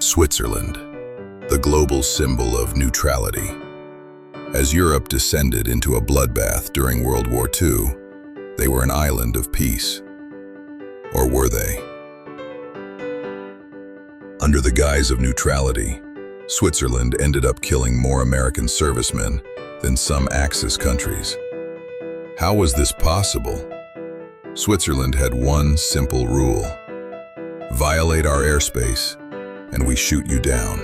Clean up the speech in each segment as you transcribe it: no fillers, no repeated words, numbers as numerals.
Switzerland, the global symbol of neutrality. As Europe descended into a bloodbath during World War II, they were an island of peace. Or were they? Under the guise of neutrality, Switzerland ended up killing more American servicemen than some Axis countries. How was this possible? Switzerland had one simple rule: violate our airspace, and we shoot you down.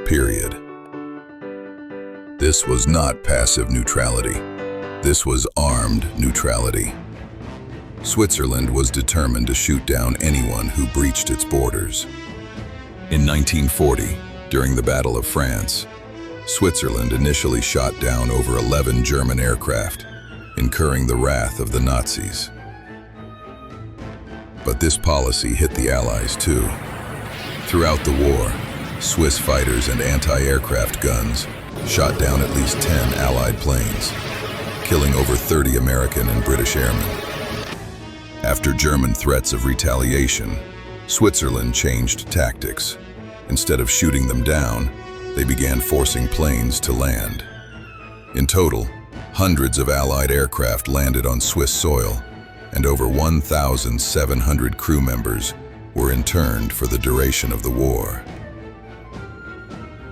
Period. This was not passive neutrality. This was armed neutrality. Switzerland was determined to shoot down anyone who breached its borders. In 1940, during the Battle of France, Switzerland initially shot down over 11 German aircraft, incurring the wrath of the Nazis. But this policy hit the Allies too. Throughout the war, Swiss fighters and anti-aircraft guns shot down at least 10 Allied planes, killing over 30 American and British airmen. After German threats of retaliation, Switzerland changed tactics. Instead of shooting them down, they began forcing planes to land. In total, hundreds of Allied aircraft landed on Swiss soil, and over 1,700 crew members were interned for the duration of the war.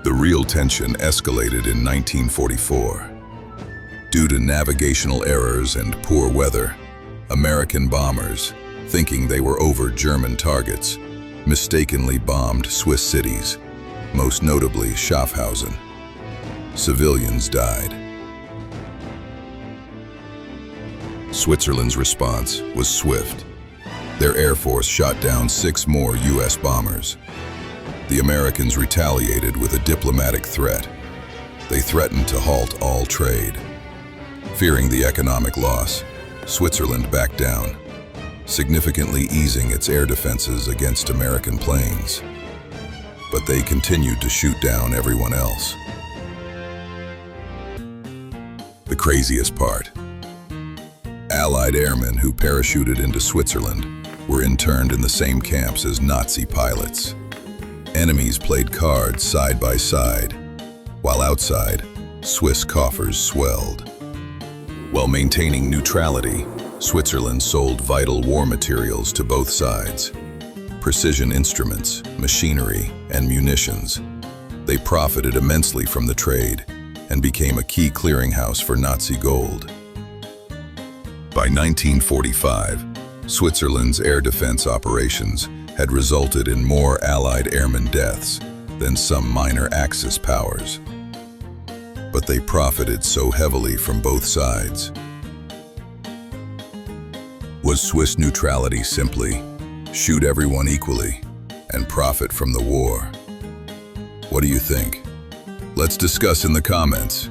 The real tension escalated in 1944. Due to navigational errors and poor weather, American bombers, thinking they were over German targets, mistakenly bombed Swiss cities, most notably Schaffhausen. Civilians died. Switzerland's response was swift. Their air force shot down 6 more U.S. bombers. The Americans retaliated with a diplomatic threat. They threatened to halt all trade. Fearing the economic loss, Switzerland backed down, significantly easing its air defenses against American planes. But they continued to shoot down everyone else. The craziest part: Allied airmen who parachuted into Switzerland were interned in the same camps as Nazi pilots. Enemies played cards side by side, while outside, Swiss coffers swelled. While maintaining neutrality, Switzerland sold vital war materials to both sides: precision instruments, machinery, and munitions. They profited immensely from the trade and became a key clearinghouse for Nazi gold. By 1945, Switzerland's air defense operations had resulted in more Allied airmen deaths than some minor Axis powers. But they profited so heavily from both sides. Was Swiss neutrality simply shoot everyone equally and profit from the war? What do you think? Let's discuss in the comments.